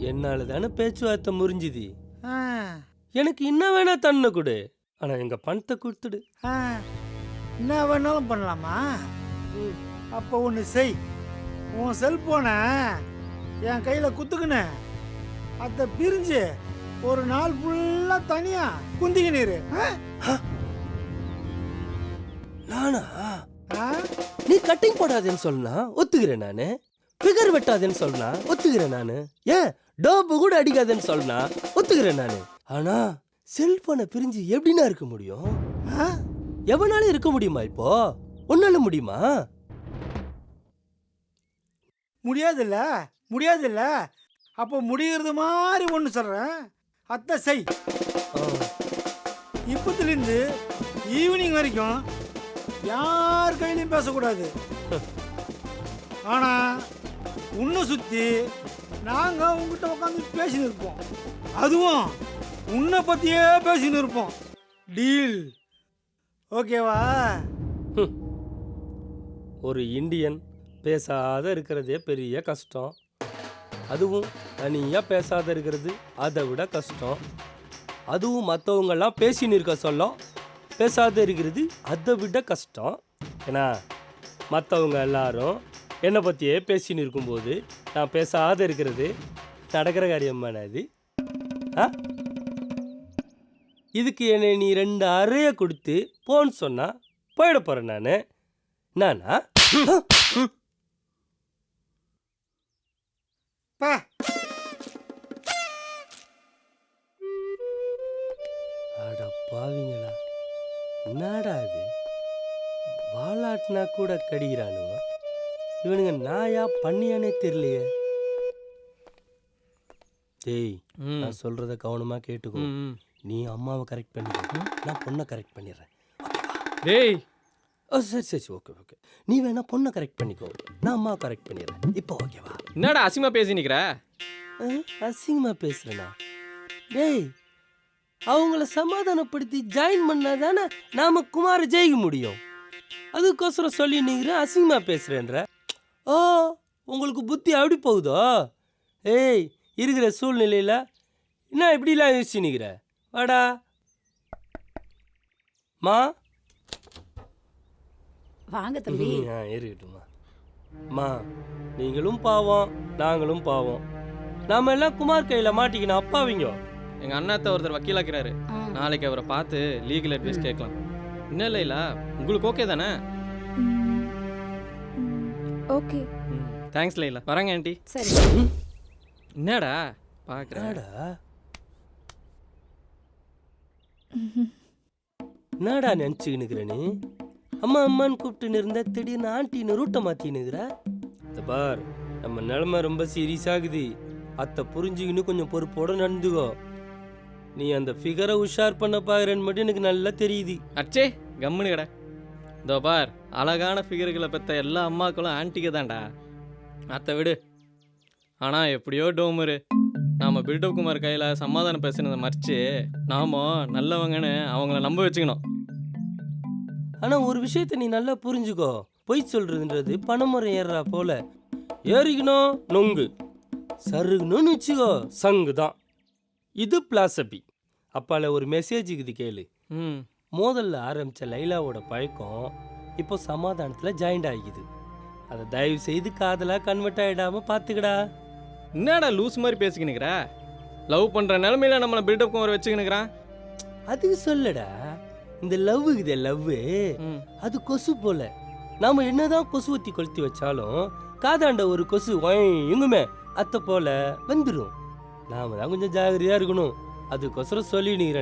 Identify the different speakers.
Speaker 1: என்னால தானே பேச்சுவார்த்தை முறிஞ்சுது.
Speaker 2: ஆ,
Speaker 1: எனக்கு இன்னும் வேணா தன்னை கொடு, ஆனா எங்க பணத்தை கொடுத்துடு.
Speaker 2: ஆ. என்ன வேணாலும் பண்ணலாமா? அப்போ ஒன்று செய். உன் செல்போனை என் கையில் குத்துக்குன்னு அதை பிரிஞ்சு ஒரு நாள் ஃபுல்லாக தனியாக குந்திக்கினீரு.
Speaker 1: நானா? நீ கட்டிங் போடாதேன்னு சொன்னா ஒத்துக்கிறேன் நானு. ஃபிகர் வெட்டாதேன்னு சொன்னா ஒத்துக்கிறேன் நானு. ஏன் டோப்பு கூட அடிக்காதேன்னு சொன்னா ஒத்துக்கிறேன் நானு. ஆனா செல்போனை பிரிஞ்சு எப்படின்னா இருக்க முடியும்? எவனால இருக்க முடியுமா? இப்போ உன்னால முடியுமா?
Speaker 2: முடியாதுல்ல, முடியாதுல்ல. அப்போ முடிகிறது மாதிரி ஒன்று சொல்கிறேன், அத்தை செய். இப்பத்துலேருந்து ஈவினிங் வரைக்கும் யார் கையிலையும் பேசக்கூடாது. ஆனால் உன்னை சுற்றி நாங்கள் உங்ககிட்ட உட்காந்து பேசின்னு இருப்போம். அதுவும் உன்னை பற்றியே பேசின்னு இருப்போம். டீல் ஓகேவா?
Speaker 1: ஒரு இந்தியன் பேசாத இருக்கிறதே பெரிய கஷ்டம். அதுவும் தனியாக பேசாத இருக்கிறது அதை விட கஷ்டம். அதுவும் மற்றவங்கெல்லாம் பேசின்னு இருக்க சொல்ல பேசாத இருக்கிறது அதை விட கஷ்டம். ஏன்னா மற்றவங்க எல்லாரும் என்னை பற்றியே பேசின்னு இருக்கும்போது நான் பேசாத இருக்கிறது நடக்கிற காரியமான அது. இதுக்கு என்னை நீ 2 அறையை கொடுத்து போன்னு சொன்னா போயிட போகிறேன் நான். நானா? அட பாவிங்களா, என்னடா இது? வாலாட்டினா கூட கடிக்கிறானுங்க இவனுங்க. நாயா பண்ணியானே தெரியலையே. டேய், நான் சொல்றத கவனமா கேட்டுக்கோ. நீ அம்மாவை கரெக்ட் பண்ணிக்கோ, நான் பொண்ணை கரெக்ட் பண்ணிடுறேன்.
Speaker 3: டேய்,
Speaker 1: சரி சரி ஓகே ஓகே. நீ வேணா பொண்ணை கரெக்ட் பண்ணிக்கோ, நான் அம்மாவை கரெக்ட் பண்ணிடுறேன். இப்போ ஓகேவா?
Speaker 3: என்னடா அசிங்கமா பேசி நிக்கிற?
Speaker 1: அசிங்கமா பேசுறேனா? டேய், அவங்கள சமாதானப்படுத்தி ஜாயின் பண்ணாதானே நாம குமார ஜெயிக்க முடியும். அதுக்கோசரம் சொல்லி நீங்கிற அசிங்கமா பேசுறேன்ற. ஓ, உங்களுக்கு புத்தி அப்படி போகுதோ? ஏய், இருக்கிற சூழ்நிலையில என்ன இப்படிலாம் யோசிச்சு நிற்கிற? வாடா மா.
Speaker 4: வாங்க தம்பி.
Speaker 1: இருக்கட்டும்மா. மா, நீங்களும் பாவம் நாங்களும் பாவம். நாம எல்லாம் குமார் கையில மாட்டிக்கணும் அப்பாவிங்க.
Speaker 3: எங்க அண்ணாத்த ஒருத்தர் வக்கீலாக்கிறாரு. நாளைக்கு அவரை பார்த்து லீகல் அட்வைஸ் கேட்கலாம். என்ன இல்லைல, உங்களுக்கு ஓகே தானே?
Speaker 5: ஓகே.
Speaker 3: தேங்க்ஸ் லைலா. வரேங்க ஆண்டி.
Speaker 4: சரி.
Speaker 3: என்னடா பார்க்குறேடா?
Speaker 1: என்னடா நினச்சிக்கின்னு இருக்கிற நீ? அம்மா அம்மான்னு கூப்பிட்டுன்னு இருந்தா திடீர்னு ஆண்டின்னு ரூட்டை மாற்றினுக்கிற. இந்த பார், நம்ம நிலைமை ரொம்ப சீரியஸ் ஆகுது. அத்தை புரிஞ்சுக்கின்னு கொஞ்சம் பொறுப்போட நடந்துக்கோ. நீ அந்த ஃபிகரை உஷார் பண்ண பாக்குறேன்னு மட்டும் எனக்கு நல்லா தெரியுது.
Speaker 3: அச்சே கம்முன்னு கடை. இதோ பார், அழகான ஃபிகர்களை பெற்ற எல்லா அம்மாக்களும் ஆன்ட்டிக்கு தான்டா. அத்தை விடு. ஆனால் எப்படியோ டோமரு நாம் பில்டப் குமார் கையில் சமாதானம் பேசுனதை மறைச்சு நாம நல்லவங்கன்னு அவங்கள நம்ப வச்சுக்கணும்.
Speaker 1: ஆனால் ஒரு விஷயத்த நீ நல்லா புரிஞ்சுக்கோ. பொய் சொல்றதுன்றது பணமுறை ஏறுறா போல. ஏறிக்கணும் நொங்கு, சருகணும்னு வச்சுக்கோ சங்கு தான். இது பிளாசபி. அப்பால ஒரு மெசேஜுக்கு இது கேளு. மோதல்ல ஆரம்பிச்ச லைலாவோட பழக்கம் இப்போ சமாதானத்தில் ஜாயிண்ட் ஆகிக்குது. அதை தயவு செய்து காதலா கன்வெர்ட் ஆகிடாம பார்த்துக்கடா.
Speaker 3: என்னடா லூஸ் மாதிரி பேசிக்கினுக்கிற? லவ் பண்ணுற நிலமையில நம்மளை பில்டப் குமார் வச்சுக்கினுக்கிறான்.
Speaker 1: அதுக்கு சொல்லடா, இந்த லவ்வுக்குதே லவ்வு அது கொசு போல. நாம என்னதான் கொசுவத்தி கொளுத்தி வச்சாலும் காதாண்ட ஒரு கொசு எங்குமே அத்தை போல வந்துடும். நாம தான் கொஞ்சம் ஜாகிரதையா இருக்கணும். அதுக்கொசரம் சொல்லி நிக்கிறேன்.